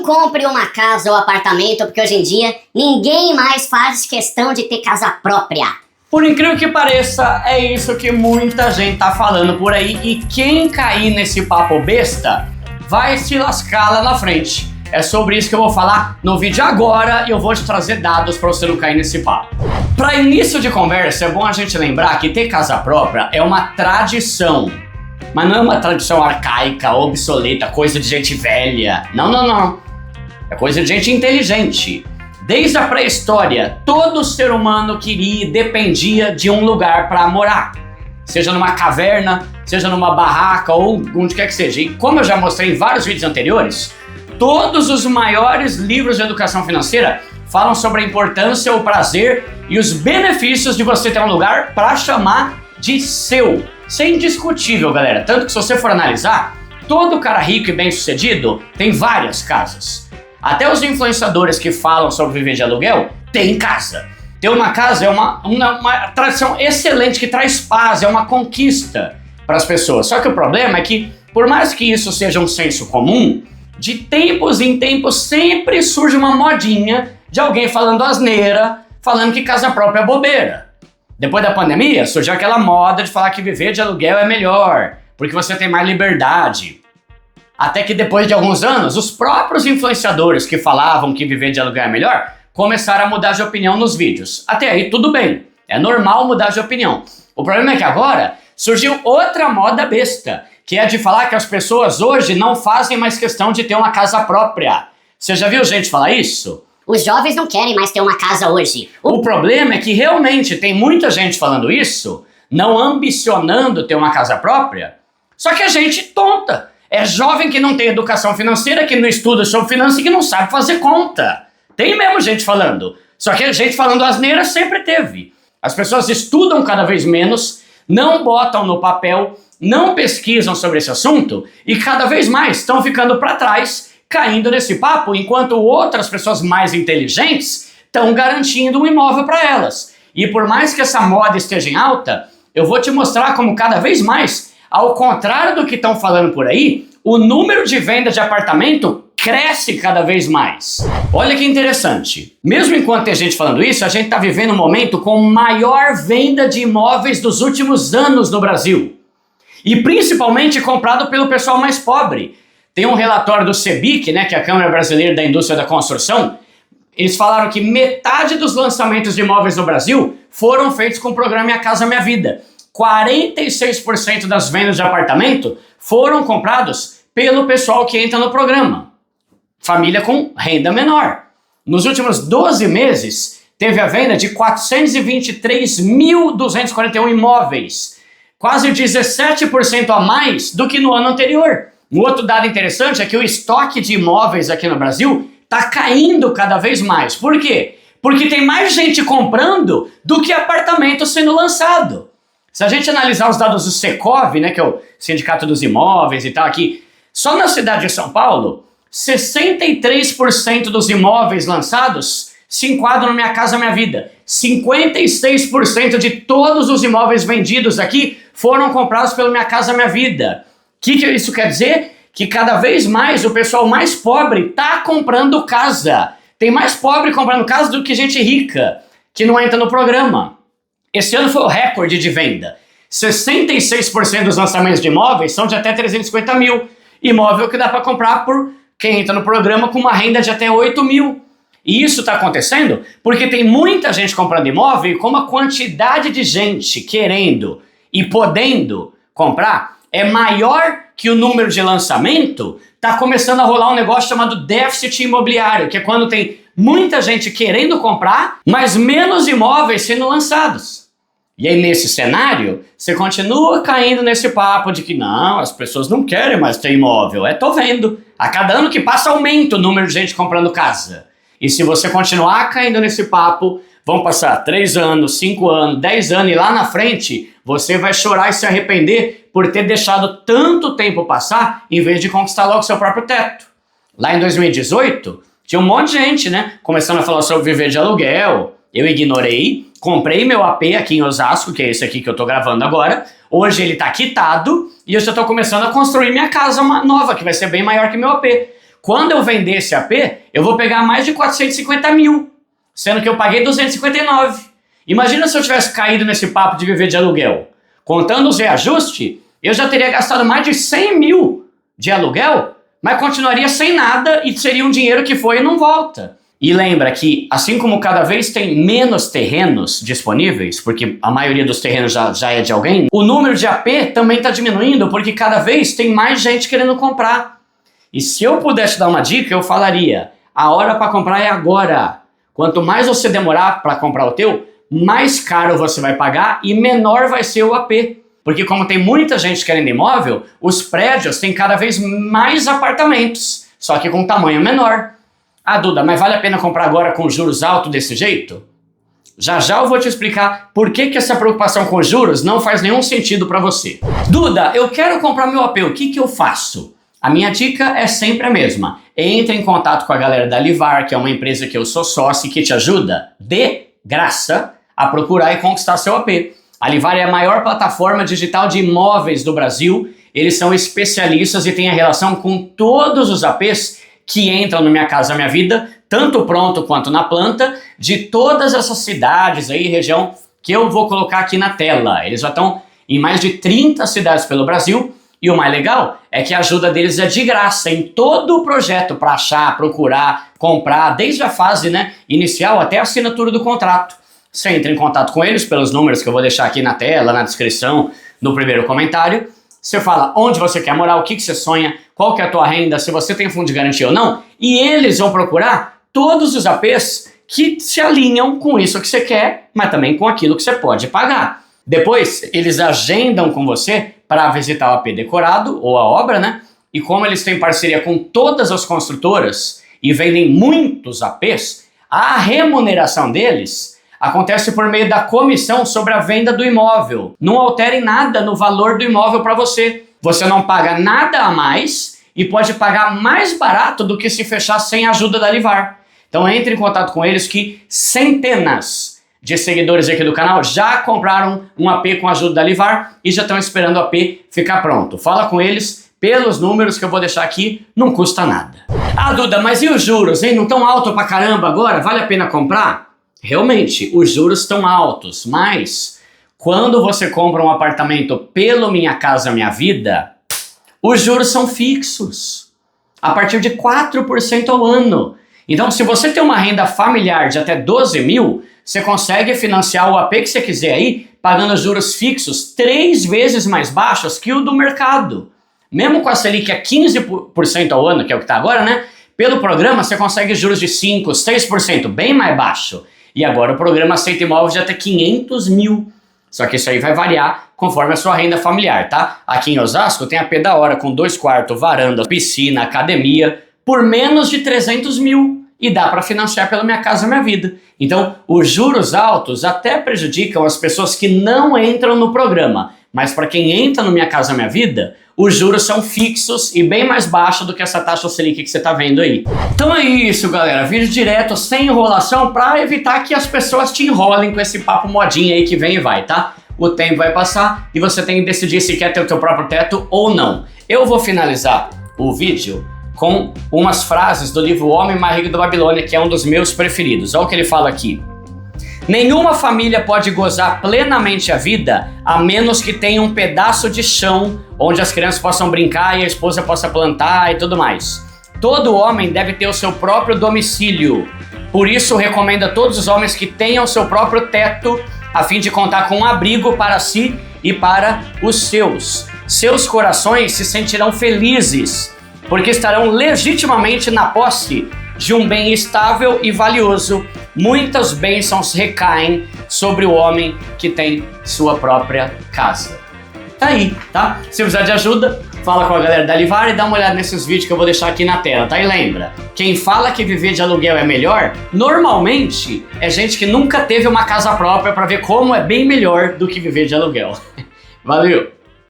compre uma casa ou apartamento, porque hoje em dia ninguém mais faz questão de ter casa própria. Por incrível que pareça, é isso que muita gente tá falando por aí, e quem cair nesse papo besta vai se lascar lá na frente. É sobre isso que eu vou falar no vídeo agora e eu vou te trazer dados para você não cair nesse papo. Para início de conversa, é bom a gente lembrar que ter casa própria é uma tradição, mas não é uma tradição arcaica, obsoleta, coisa de gente velha. Não. É coisa de gente inteligente. Desde a pré-história, todo ser humano queria e dependia de um lugar para morar. Seja numa caverna, seja numa barraca ou onde quer que seja. E como eu já mostrei em vários vídeos anteriores, todos os maiores livros de educação financeira falam sobre a importância, o prazer e os benefícios de você ter um lugar para chamar de seu. Isso é indiscutível, galera. Tanto que se você for analisar, todo cara rico e bem-sucedido tem várias casas. Até os influenciadores que falam sobre viver de aluguel têm casa. Ter uma casa é uma tradição excelente que traz paz, é uma conquista para as pessoas. Só que o problema é que, por mais que isso seja um senso comum, de tempos em tempos sempre surge uma modinha de alguém falando asneira, falando que casa própria é bobeira. Depois da pandemia, surgiu aquela moda de falar que viver de aluguel é melhor, porque você tem mais liberdade. Até que depois de alguns anos, os próprios influenciadores que falavam que viver de aluguel é melhor começaram a mudar de opinião nos vídeos. Até aí tudo bem, é normal mudar de opinião. O problema é que agora surgiu outra moda besta, que é de falar que as pessoas hoje não fazem mais questão de ter uma casa própria. Você já viu gente falar isso? Os jovens não querem mais ter uma casa hoje. O problema é que realmente tem muita gente falando isso, não ambicionando ter uma casa própria, só que é gente tonta. É jovem que não tem educação financeira, que não estuda sobre finanças e que não sabe fazer conta. Tem mesmo gente falando. Só que a gente falando asneira sempre teve. As pessoas estudam cada vez menos, não botam no papel, não pesquisam sobre esse assunto e cada vez mais estão ficando para trás, caindo nesse papo, enquanto outras pessoas mais inteligentes estão garantindo um imóvel para elas. E por mais que essa moda esteja em alta, eu vou te mostrar como cada vez mais, ao contrário do que estão falando por aí, o número de vendas de apartamento cresce cada vez mais. Olha que interessante. Mesmo enquanto tem gente falando isso, a gente está vivendo um momento com maior venda de imóveis dos últimos anos no Brasil. E principalmente comprado pelo pessoal mais pobre. Tem um relatório do CEBIC, que é a Câmara Brasileira da Indústria da Construção. Eles falaram que metade dos lançamentos de imóveis no Brasil foram feitos com o programa Minha Casa Minha Vida. 46% das vendas de apartamento foram comprados pelo pessoal que entra no programa. Família com renda menor. Nos últimos 12 meses, teve a venda de 423.241 imóveis. Quase 17% a mais do que no ano anterior. Um outro dado interessante é que o estoque de imóveis aqui no Brasil está caindo cada vez mais. Por quê? Porque tem mais gente comprando do que apartamento sendo lançado. Se a gente analisar os dados do Secov, que é o Sindicato dos Imóveis e tal aqui, só na cidade de São Paulo, 63% dos imóveis lançados se enquadram no Minha Casa Minha Vida. 56% de todos os imóveis vendidos aqui foram comprados pelo Minha Casa Minha Vida. O que isso quer dizer? Que cada vez mais o pessoal mais pobre está comprando casa. Tem mais pobre comprando casa do que gente rica, que não entra no programa. Esse ano foi o recorde de venda. 66% dos lançamentos de imóveis são de até 350 mil. Imóvel que dá para comprar por quem entra no programa com uma renda de até 8 mil. E isso está acontecendo porque tem muita gente comprando imóvel e como a quantidade de gente querendo e podendo comprar é maior que o número de lançamento, está começando a rolar um negócio chamado déficit imobiliário, que é quando tem muita gente querendo comprar, mas menos imóveis sendo lançados. E aí nesse cenário, você continua caindo nesse papo de que não, as pessoas não querem mais ter imóvel. Tô vendo. A cada ano que passa aumenta o número de gente comprando casa. E se você continuar caindo nesse papo, vão passar 3 anos, 5 anos, 10 anos e lá na frente você vai chorar e se arrepender por ter deixado tanto tempo passar em vez de conquistar logo seu próprio teto. Lá em 2018, tinha um monte de gente, começando a falar sobre viver de aluguel. Eu ignorei, comprei meu AP aqui em Osasco, que é esse aqui que eu tô gravando agora. Hoje ele tá quitado e eu já tô começando a construir minha casa nova, que vai ser bem maior que meu AP. quando eu vender esse AP, eu vou pegar mais de 450 mil, sendo que eu paguei 259. Imagina se eu tivesse caído nesse papo de viver de aluguel. Contando os reajustes, eu já teria gastado mais de 100 mil de aluguel, mas continuaria sem nada e seria um dinheiro que foi e não volta. E lembra que, assim como cada vez tem menos terrenos disponíveis, porque a maioria dos terrenos já é de alguém, o número de AP também está diminuindo, porque cada vez tem mais gente querendo comprar. E se eu pudesse dar uma dica, eu falaria, a hora para comprar é agora. Quanto mais você demorar para comprar o teu, mais caro você vai pagar e menor vai ser o AP. Porque como tem muita gente querendo imóvel, os prédios têm cada vez mais apartamentos, só que com tamanho menor. Ah, Duda, mas vale a pena comprar agora com juros altos desse jeito? Já já eu vou te explicar por que essa preocupação com juros não faz nenhum sentido para você. Duda, eu quero comprar meu AP, o que eu faço? A minha dica é sempre a mesma. Entre em contato com a galera da Livar, que é uma empresa que eu sou sócio e que te ajuda, de graça, a procurar e conquistar seu AP. A Livar é a maior plataforma digital de imóveis do Brasil. Eles são especialistas e têm a relação com todos os APs que entram no Minha Casa Minha Vida, tanto pronto quanto na planta, de todas essas cidades aí, região, que eu vou colocar aqui na tela. Eles já estão em mais de 30 cidades pelo Brasil, e o mais legal é que a ajuda deles é de graça em todo o projeto, para achar, procurar, comprar, desde a fase inicial até a assinatura do contrato. Você entra em contato com eles pelos números que eu vou deixar aqui na tela, na descrição, no primeiro comentário. Você fala onde você quer morar, o que você sonha, qual que é a tua renda, se você tem fundo de garantia ou não, e eles vão procurar todos os APs que se alinham com isso que você quer, mas também com aquilo que você pode pagar. Depois, eles agendam com você para visitar o AP decorado ou a obra, E como eles têm parceria com todas as construtoras e vendem muitos APs, a remuneração deles acontece por meio da comissão sobre a venda do imóvel. Não altera em nada no valor do imóvel para você. Você não paga nada a mais e pode pagar mais barato do que se fechar sem a ajuda da Livar. Então entre em contato com eles, que centenas de seguidores aqui do canal já compraram um AP com a ajuda da Livar e já estão esperando o AP ficar pronto. Fala com eles pelos números que eu vou deixar aqui, não custa nada. Ah, Duda, mas e os juros, hein? Não estão alto pra caramba agora? Vale a pena comprar? Realmente, os juros estão altos, mas quando você compra um apartamento pelo Minha Casa Minha Vida, os juros são fixos, a partir de 4% ao ano. Então, se você tem uma renda familiar de até 12 mil, você consegue financiar o AP que você quiser aí, pagando juros fixos 3 vezes mais baixos que o do mercado. Mesmo com a Selic a 15% ao ano, que é o que está agora, Pelo programa você consegue juros de 5%, 6%, bem mais baixo. E agora o programa aceita imóveis de até 500 mil. Só que isso aí vai variar conforme a sua renda familiar, tá? Aqui em Osasco tem AP da hora com 2 quartos, varanda, piscina, academia, por menos de 300 mil. E dá para financiar pela Minha Casa Minha Vida. Então, os juros altos até prejudicam as pessoas que não entram no programa. Mas para quem entra no Minha Casa Minha Vida, os juros são fixos e bem mais baixos do que essa taxa Selic que você está vendo aí. Então é isso, galera. Vídeo direto, sem enrolação, para evitar que as pessoas te enrolem com esse papo modinha aí que vem e vai, tá? O tempo vai passar e você tem que decidir se quer ter o teu próprio teto ou não. Eu vou finalizar o vídeo com umas frases do livro O Homem Mais Rico da Babilônia, que é um dos meus preferidos. Olha o que ele fala aqui. Nenhuma família pode gozar plenamente a vida a menos que tenha um pedaço de chão onde as crianças possam brincar e a esposa possa plantar e tudo mais. Todo homem deve ter o seu próprio domicílio. Por isso, recomendo a todos os homens que tenham seu próprio teto, a fim de contar com um abrigo para si e para os seus. Seus corações se sentirão felizes, porque estarão legitimamente na posse de um bem estável e valioso. Muitas bênçãos recaem sobre o homem que tem sua própria casa. Tá aí, tá? Se precisar de ajuda, fala com a galera da Livar e dá uma olhada nesses vídeos que eu vou deixar aqui na tela, tá? E lembra, quem fala que viver de aluguel é melhor, normalmente é gente que nunca teve uma casa própria para ver como é bem melhor do que viver de aluguel. Valeu!